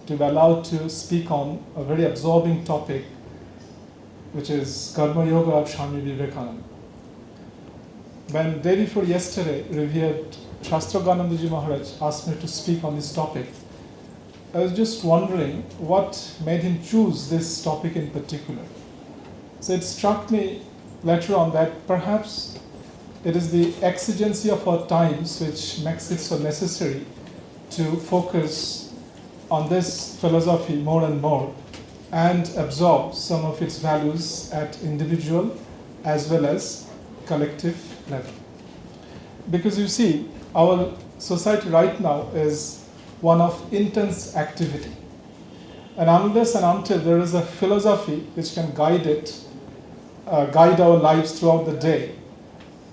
to be allowed to speak on a very absorbing topic, which is Karma Yoga of Swami Vivekananda. When day before yesterday, revered Shastraganandaji Maharaj asked me to speak on this topic, I was just wondering what made him choose this topic in particular. So it struck me later on that perhaps it is the exigency of our times which makes it so necessary to focus on this philosophy more and more and absorb some of its values at individual as well as collective level. Because you see, our society right now is one of intense activity. And unless and until there is a philosophy which can guide our lives throughout the day,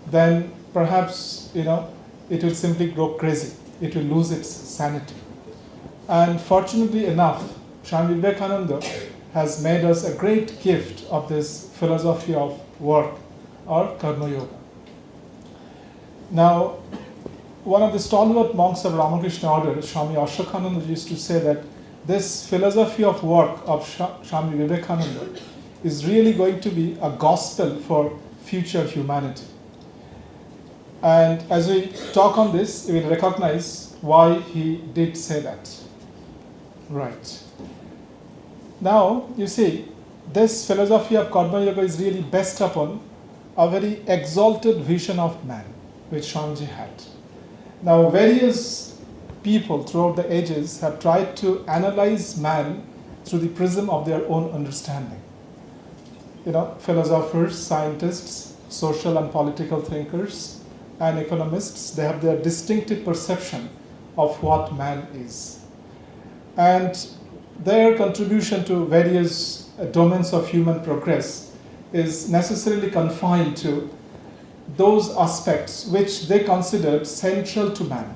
then perhaps, it will simply grow crazy. It will lose its sanity. And fortunately enough, Swami Vivekananda has made us a great gift of this philosophy of work, or Karma Yoga. Now, one of the stalwart monks of Ramakrishna order, Swami Ashokhananda, used to say that this philosophy of work of Swami Vivekananda is really going to be a gospel for future humanity. And as we talk on this, we will recognize why he did say that. Right. Now, you see, this philosophy of Karma Yoga is really based upon a very exalted vision of man, which Swamiji had. Now, various people throughout the ages have tried to analyze man through the prism of their own understanding. Philosophers, scientists, social and political thinkers, and economists, they have their distinctive perception of what man is. And their contribution to various domains of human progress is necessarily confined to those aspects which they considered central to man.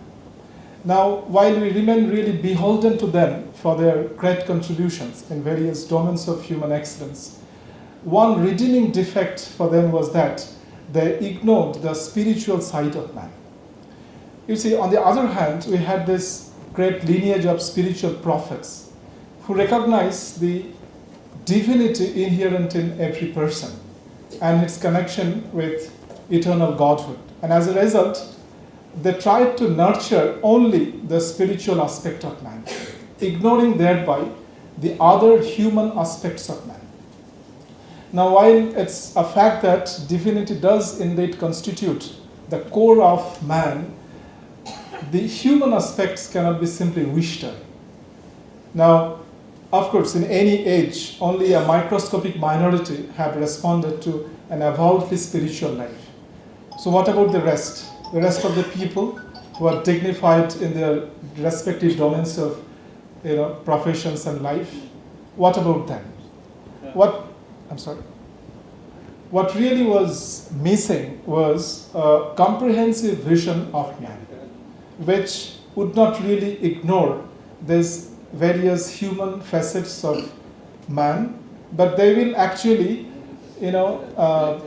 Now, while we remain really beholden to them for their great contributions in various domains of human excellence, one redeeming defect for them was that they ignored the spiritual side of man. You see, on the other hand, we had this great lineage of spiritual prophets who recognized the divinity inherent in every person and its connection with eternal Godhood. And as a result, they tried to nurture only the spiritual aspect of man, ignoring thereby the other human aspects of man. Now, while it's a fact that divinity does indeed constitute the core of man, the human aspects cannot be simply wished away. Now, of course, in any age, only a microscopic minority have responded to an avowedly spiritual life. So what about the rest? The rest of the people who are dignified in their respective domains of professions and life? What about them? What really was missing was a comprehensive vision of man, which would not really ignore these various human facets of man, but they will actually, they will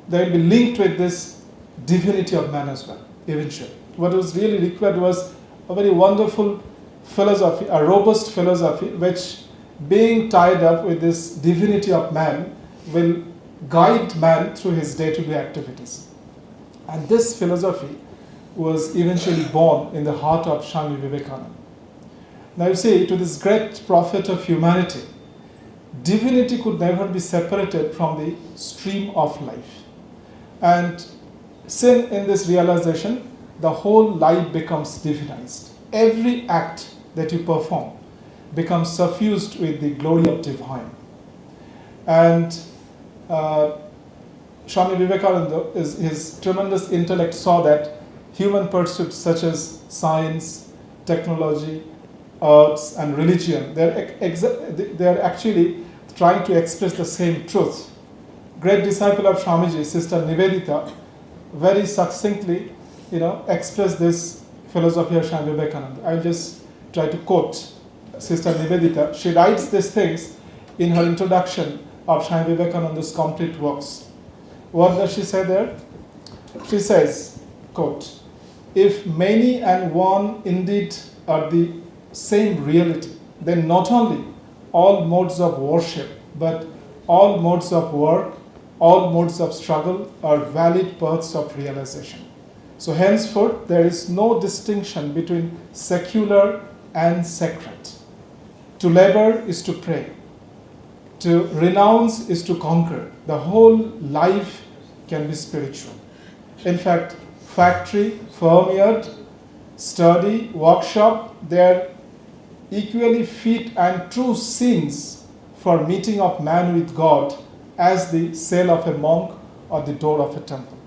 be linked with this divinity of man as well, eventually. What was really required was a very wonderful philosophy, a robust philosophy, which, being tied up with this divinity of man, will guide man through his day-to-day activities. And this philosophy was eventually born in the heart of Swami Vivekananda. Now you see, to this great prophet of humanity, divinity could never be separated from the stream of life. And in this realization, the whole life becomes divinized. Every act that you perform becomes suffused with the glory of divine. And Swami Vivekananda, his tremendous intellect, saw that human pursuits such as science, technology, arts, and religion, they're actually trying to express the same truth. Great disciple of Swamiji, Sister Nivedita, very succinctly, expressed this philosophy of Swami Vivekananda. I'll just try to quote Sister Nivedita. She writes these things in her introduction of Swami Vivekananda's complete works. What does she say there? She says, quote, "If many and one indeed are the same reality, then not only all modes of worship, but all modes of work, all modes of struggle are valid paths of realization. So henceforth, there is no distinction between secular and sacred. To labor is to pray. To renounce is to conquer. The whole life can be spiritual. In fact, factory, farmyard, study, workshop, they are equally fit and true scenes for meeting of man with God as the cell of a monk or the door of a temple.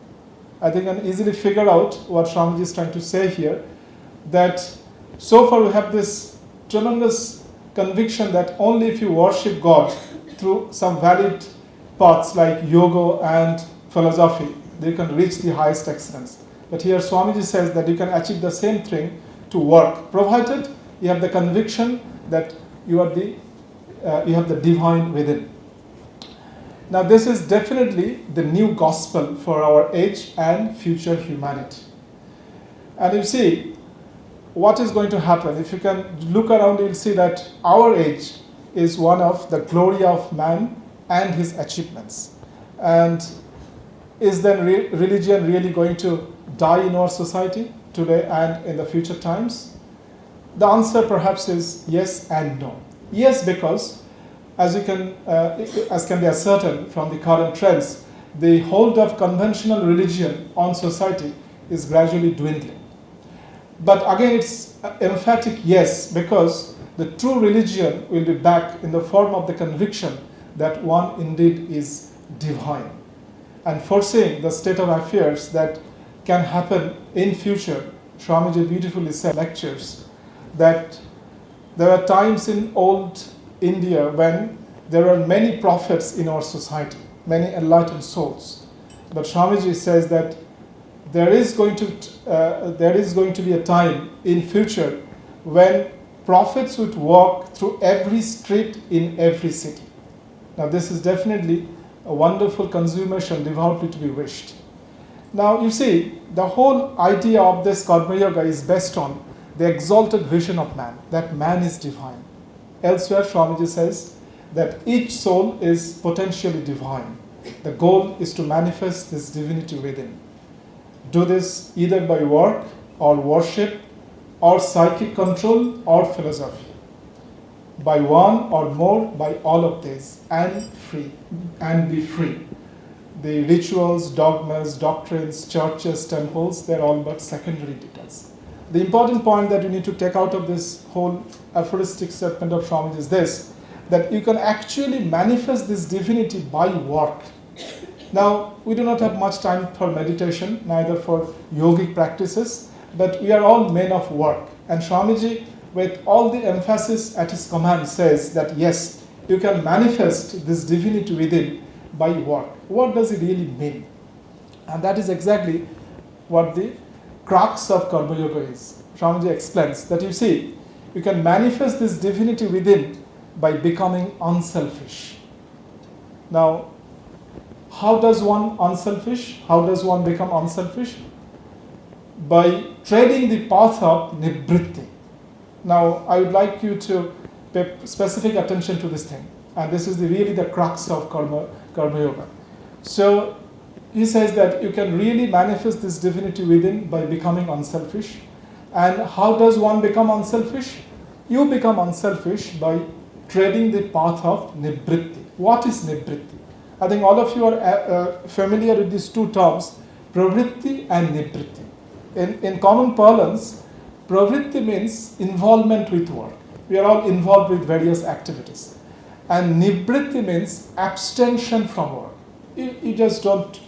I think I can easily figure out what Swamiji is trying to say here, that so far we have this tremendous conviction that only if you worship God through some valid paths like yoga and philosophy, you can reach the highest excellence. But here Swamiji says that you can achieve the same thing to work, provided you have the conviction that you have the divine within. Now this is definitely the new gospel for our age and future humanity. And you see, what is going to happen? If you can look around, you'll see that our age is one of the glory of man and his achievements. And is then religion really going to die in our society today and in the future times? The answer perhaps is yes and no. Yes, because as can be ascertained from the current trends, the hold of conventional religion on society is gradually dwindling. But again, it's emphatic yes, because the true religion will be back in the form of the conviction that one indeed is divine. And foreseeing the state of affairs that can happen in future, Swamiji beautifully said in lectures that there were times in old India when there were many prophets in our society, many enlightened souls. But Swamiji says that there is going to be a time in future when prophets would walk through every street in every city. Now this is definitely a wonderful consummation devoutly to be wished. Now you see, the whole idea of this Karma Yoga is based on the exalted vision of man, that man is divine. Elsewhere, Swamiji says that each soul is potentially divine. The goal is to manifest this divinity within. Do this either by work or worship or psychic control or philosophy. By one or more, by all of these, and be free. The rituals, dogmas, doctrines, churches, temples, they're all but secondary details. The important point that you need to take out of this whole aphoristic statement of Swamiji is this, that you can actually manifest this divinity by work. Now, we do not have much time for meditation, neither for yogic practices, but we are all men of work. And Swamiji, with all the emphasis at his command, says that yes, you can manifest this divinity within by work. What does it really mean? And that is exactly what the crux of Karma Yoga is. Swamiji explains that you see, you can manifest this divinity within by becoming unselfish. Now, how does one unselfish? How does one become unselfish? By treading the path of nibritti. Now, I would like you to pay specific attention to this thing. And this is really the crux of Karma Yoga. So, he says that you can really manifest this divinity within by becoming unselfish. And how does one become unselfish? You become unselfish by treading the path of nibritti. What is nibritti? I think all of you are familiar with these two terms, pravritti and nibritti. In common parlance, pravritti means involvement with work. We are all involved with various activities. And nibritti means abstention from work. You just don't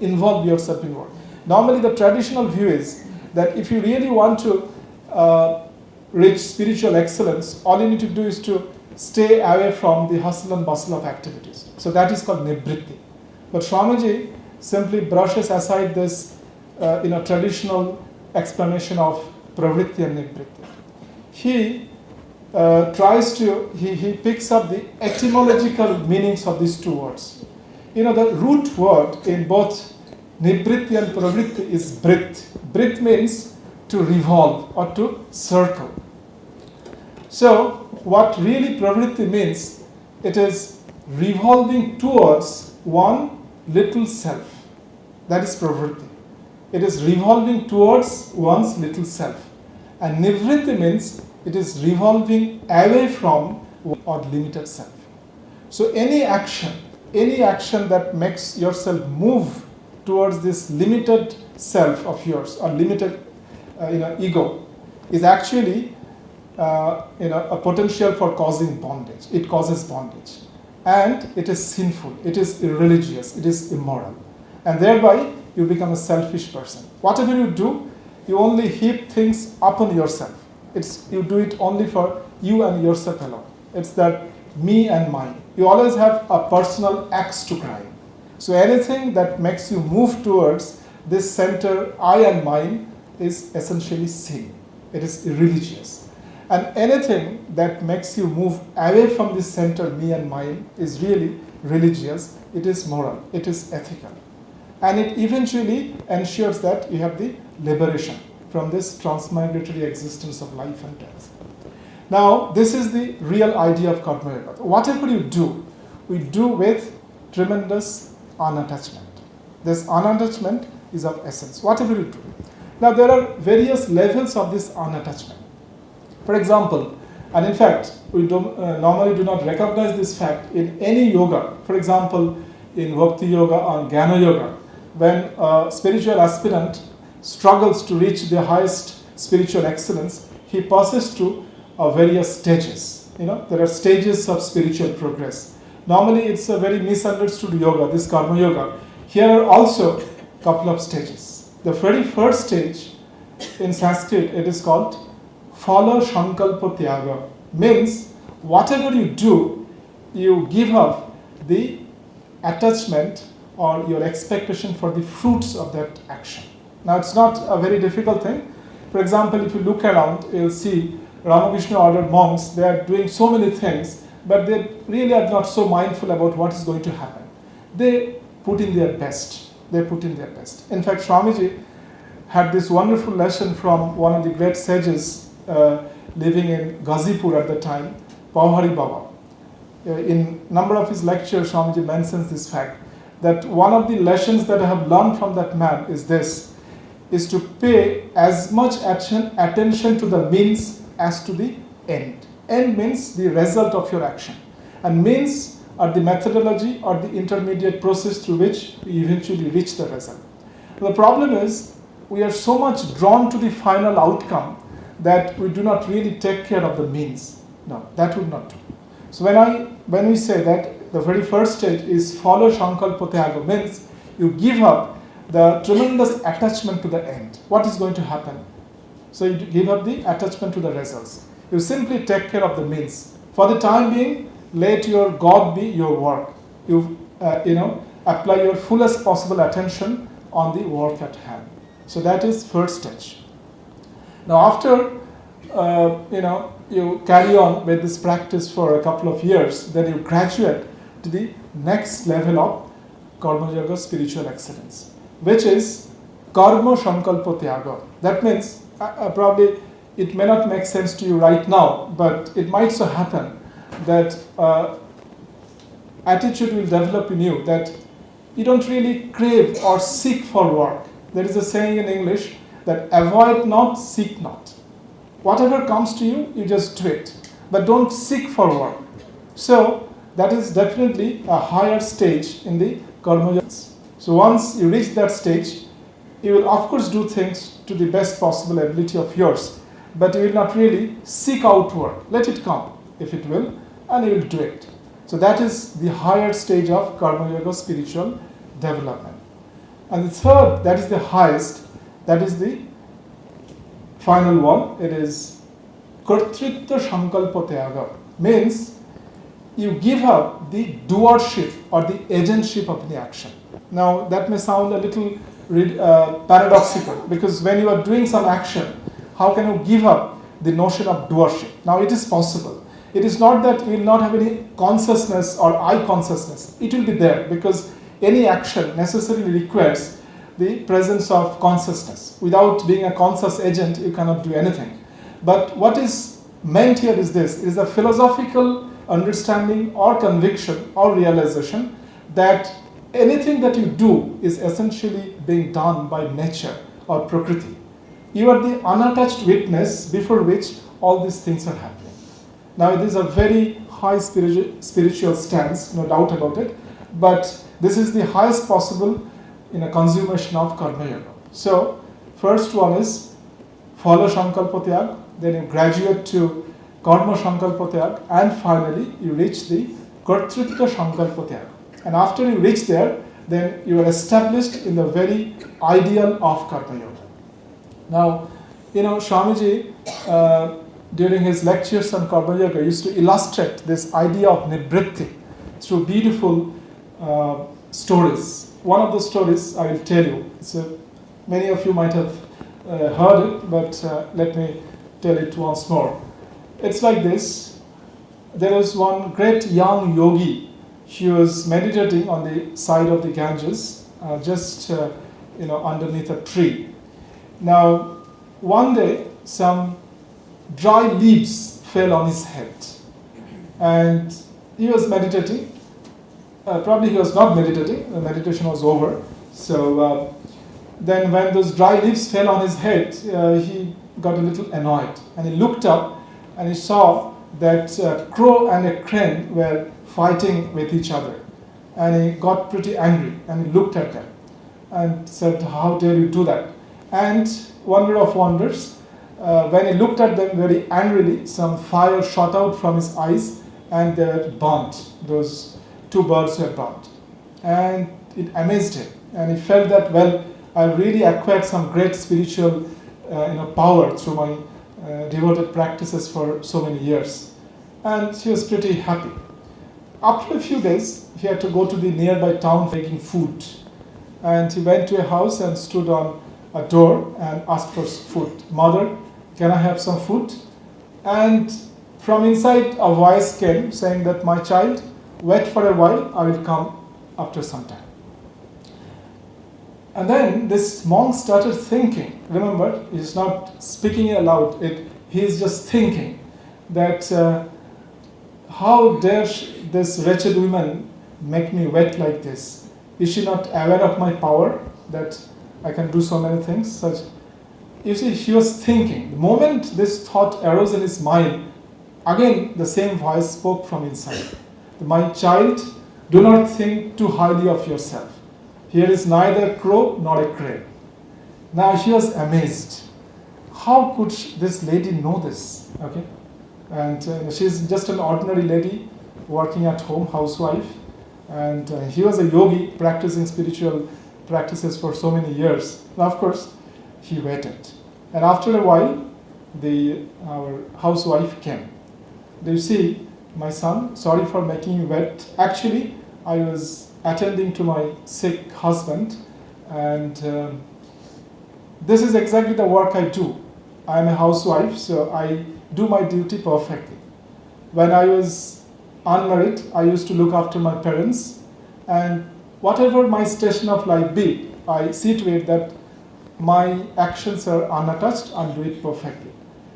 involve yourself in work. Normally the traditional view is that if you really want to reach spiritual excellence, all you need to do is to stay away from the hustle and bustle of activities. So that is called nibritti. But Swamiji simply brushes aside this traditional explanation of pravritti and nibritti. He he picks up the etymological meanings of these two words. The root word in both nibritti and pravritti is brit. Brit means to revolve or to circle. So what really pravritti means, it is revolving towards one little self. That is pravritti. It is revolving towards one's little self. And nivritti means it is revolving away from or limited self. So any action that makes yourself move towards this limited self of yours or limited ego is actually a potential for causing bondage. It causes bondage. And it is sinful, it is irreligious, it is immoral. And thereby you become a selfish person. Whatever you do, you only heap things upon yourself. You do it only for you and yourself alone. It's that me and mine. You always have a personal axe to grind. So anything that makes you move towards this center, I and mine, is essentially sin. It is irreligious. And anything that makes you move away from this center, me and mine, is really religious. It is moral. It is ethical. And it eventually ensures that you have the liberation from this transmigratory existence of life and death. Now, this is the real idea of karma yoga. Whatever you do, we do with tremendous unattachment. This unattachment is of essence, whatever you do. Now, there are various levels of this unattachment. For example, and in fact, we normally do not recognize this fact in any yoga. For example, in Bhakti Yoga or Jnana Yoga, when a spiritual aspirant struggles to reach the highest spiritual excellence, he passes through various stages. There are stages of spiritual progress. Normally, it's a very misunderstood yoga, this karma yoga. Here are also a couple of stages. The very first stage in Sanskrit, it is called Phala Sankalpa Tyaga. Means whatever you do, you give up the attachment or your expectation for the fruits of that action. Now, it's not a very difficult thing. For example, if you look around, you'll see Ramakrishna ordered monks, they are doing so many things, but they really are not so mindful about what is going to happen. They put in their best. They put in their best. In fact, Swamiji had this wonderful lesson from one of the great sages living in Ghazipur at the time, Pauhari Baba. In number of his lectures, Swamiji mentions this fact, that one of the lessons that I have learned from that man is this, is to pay as much attention to the means as to the end. End means the result of your action. And means are the methodology or the intermediate process through which we eventually reach the result. The problem is, we are so much drawn to the final outcome that we do not really take care of the means. No, that would not do. So when we say that the very first stage is Phala Sankalpa Tyaga, means you give up the tremendous attachment to the end. What is going to happen? So you give up the attachment to the results. You simply take care of the means. For the time being, let your God be your work. You apply your fullest possible attention on the work at hand. So that is first stage. Now after you carry on with this practice for a couple of years, then you graduate to the next level of Karma Yoga spiritual excellence, which is Karma Sankalpa Tyaga. That means, probably it may not make sense to you right now, but it might so happen that attitude will develop in you that you don't really crave or seek for work. There is a saying in English that avoid not, seek not. Whatever comes to you, you just do it, but don't seek for work. So that is definitely a higher stage in the Karma Yoga. So once you reach that stage, you will of course do things to the best possible ability of yours, but you will not really seek out work. Let it come, if it will, and you will do it. So that is the higher stage of Karma Yoga spiritual development. And the third, that is the highest, that is the final one. It is Kartritva Sankalpa Tyaga. Means you give up the doership or the agentship of the action. Now that may sound a little paradoxical, because when you are doing some action, how can you give up the notion of doership? Now it is possible. It is not that you will not have any consciousness or I consciousness. It will be there, because any action necessarily requires the presence of consciousness. Without being a conscious agent, you cannot do anything. But what is meant here is this: it is a philosophical understanding or conviction or realization that anything that you do is essentially being done by nature or Prakriti. You are the unattached witness before which all these things are happening. Now, it is a very high spiritual stance, no doubt about it, but this is the highest possible consummation of Karma Yoga. So, first one is follow Sankalpa Tyag, then you graduate to Karma Sankalpa Tyag, and finally you reach the Kartritra Sankalpa Tyag. And after you reach there, then you are established in the very ideal of Karma Yoga. Now, Swamiji, during his lectures on Karma Yoga, used to illustrate this idea of Nivritti through beautiful stories. One of the stories I will tell you, many of you might have heard it, but let me tell it once more. It's like this. There was one great young yogi. He was meditating on the side of the Ganges, just underneath a tree. Now, one day, some dry leaves fell on his head, and he was meditating. Probably he was not meditating. The meditation was over. So then, when those dry leaves fell on his head, he got a little annoyed, and he looked up, and he saw that a crow and a crane were fighting with each other, and he got pretty angry, and he looked at them and said, "How dare you do that?" And wonder of wonders, when he looked at them very angrily, some fire shot out from his eyes, and they were burnt. Those two birds were burnt, and it amazed him, and he felt that, well, I really acquired some great spiritual power through my devoted practices for so many years, and he was pretty happy. After a few days, he had to go to the nearby town making food, and he went to a house and stood on a door and asked for food. "Mother, can I have some food?" And from inside a voice came saying that, "My child, wait for a while, I will come after some time." And then this monk started thinking. Remember, he's not speaking aloud, he is just thinking that how dare this wretched woman make me wait like this? Is she not aware of my power, that I can do so many things? You see, he was thinking. The moment this thought arose in his mind, again the same voice spoke from inside. "My child, do not think too highly of yourself. Here is neither crow nor a crane." Now he was amazed. How could this lady know this? Okay, and she's just an ordinary lady working at home, housewife, and he was a yogi practicing spiritual practices for so many years. Now, of course, he waited, and after a while, our housewife came. "Do you see, my son? Sorry for making you wait. Actually, I was attending to my sick husband, and this is exactly the work I do. I am a housewife, so I do my duty perfectly. When I was unmarried, I used to look after my parents, and whatever my station of life be, I see to it that my actions are unattached and do it perfectly.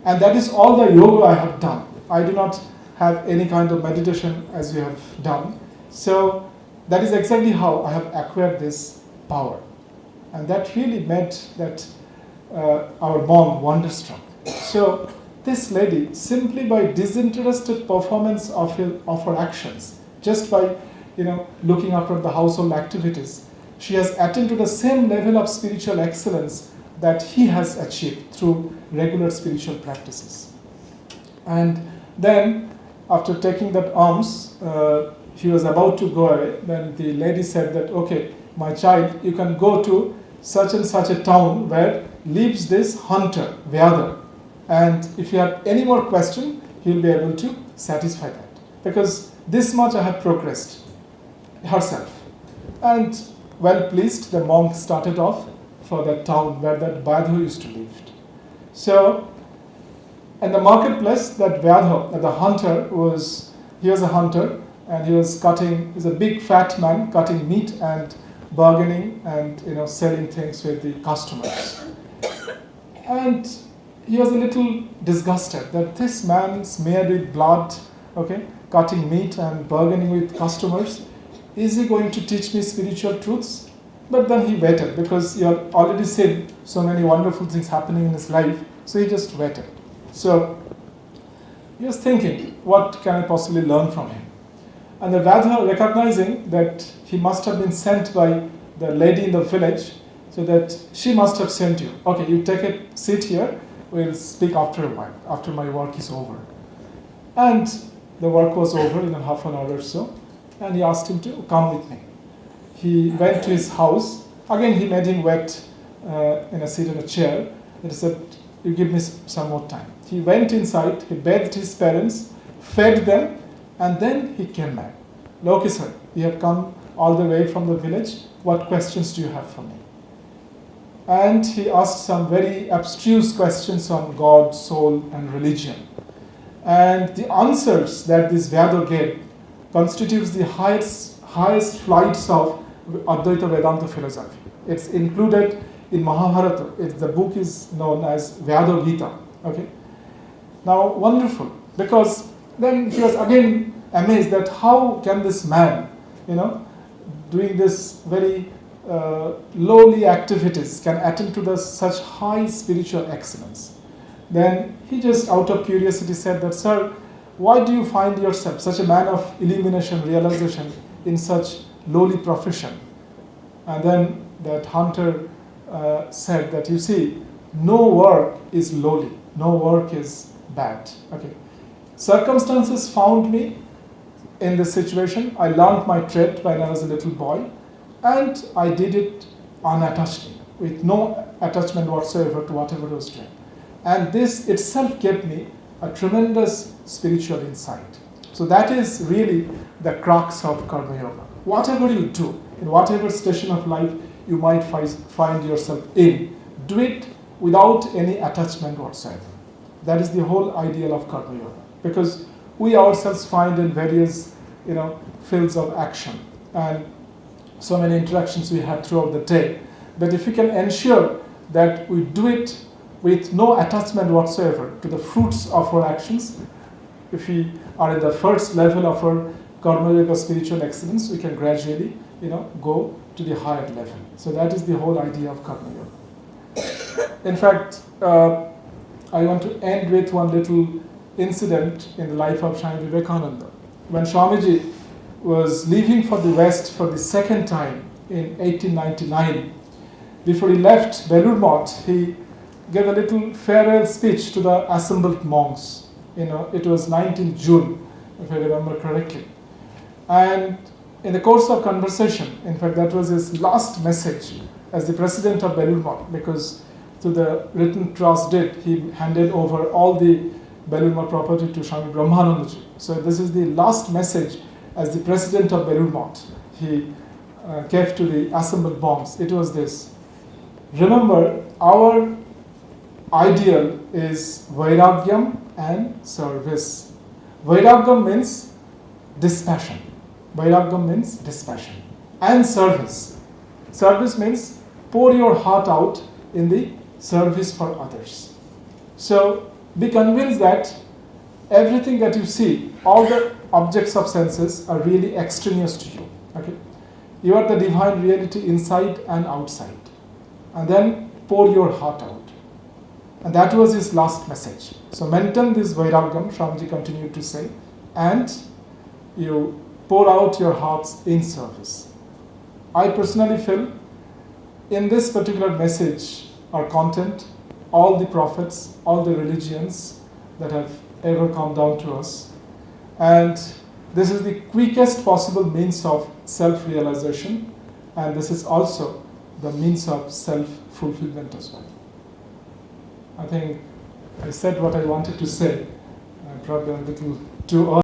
And that is all the yoga I have done. I do not have any kind of meditation as you have done. So that is exactly how I have acquired this power." And that really made our mom wonderstruck. So this lady, simply by disinterested performance of her actions, just by looking after the household activities, she has attained to the same level of spiritual excellence that he has achieved through regular spiritual practices. And then, after taking that alms, he was about to go away. Then the lady said that, "Okay, my child, you can go to such and such a town where lives this hunter, Vyadha. And if you have any more question, he'll be able to satisfy that. Because this much I have progressed," herself. And well pleased, the monk started off for that town where that Vyadha used to live. So, in the marketplace, that Vyadha, the hunter, he was a hunter, and he's a big fat man cutting meat and bargaining and selling things with the customers. And he was a little disgusted that this man smeared with blood, okay, cutting meat and bargaining with customers, is he going to teach me spiritual truths? But then he waited because he had already seen so many wonderful things happening in his life, so he just waited. So he was thinking, what can I possibly learn from him? And the Vadha, recognizing that he must have been sent by the lady in the village, so that she must have sent you. Okay, you take a seat here, we'll speak after a while, after my work is over. And the work was over in a half an hour or so, and he asked him to come with me. He went to his house. Again, he made him wait in a seat in a chair. And he said, you give me some more time. He went inside, he bathed his parents, fed them, and then he came back. Loki sir, you have come all the way from the village. What questions do you have for me? And he asked some very abstruse questions on God, soul, and religion. And the answers that this Vyado gave constitutes the highest flights of Advaita Vedanta philosophy. It's included in Mahabharata. The book is known as Vyado Gita. Okay. Now, wonderful, because then he was again amazed that how can this man, doing this very lowly activities, can attain to such high spiritual excellence. Then he just out of curiosity said that, sir, why do you find yourself such a man of illumination, realization in such lowly profession? And then that hunter said that, you see, no work is lowly, no work is bad. Okay. Circumstances found me in this situation. I learned my trade when I was a little boy, and I did it unattachedly, with no attachment whatsoever to whatever I was doing. And this itself gave me a tremendous spiritual insight. So that is really the crux of Karma Yoga. Whatever you do, in whatever station of life you might find yourself in, do it without any attachment whatsoever. That is the whole ideal of Karma Yoga. Because we ourselves find in various fields of action and so many interactions we have throughout the day, that if we can ensure that we do it with no attachment whatsoever to the fruits of our actions, if we are at the first level of our Karma Yoga spiritual excellence, we can gradually go to the higher level. So that is the whole idea of Karma Yoga. In fact, I want to end with one little incident in the life of Swami Vivekananda. When Swamiji was leaving for the West for the second time in 1899, before he left Belur Math, he gave a little farewell speech to the assembled monks. It was 19th June, if I remember correctly. And in the course of conversation, in fact, that was his last message as the president of Belur Math, because to the written trust deed, he handed over all the Belur Math property to Swami Brahmanandaji. So this is the last message as the president of Belur Math he gave to the assembled monks. It was this: remember, our ideal is Vairagyam and service. Vairagyam means dispassion. Vairagyam means dispassion. And service. Service means pour your heart out in the service for others. So be convinced that everything that you see, all the objects of senses, are really extraneous to you. Okay? You are the divine reality inside and outside. And then pour your heart out. And that was his last message. So maintain this Vairagyam, Swamiji continued to say, and you pour out your hearts in service. I personally feel in this particular message or content, all the prophets, all the religions that have ever come down to us. And this is the quickest possible means of self-realization, and this is also the means of self-fulfillment as well. I think I said what I wanted to say, probably a little too early.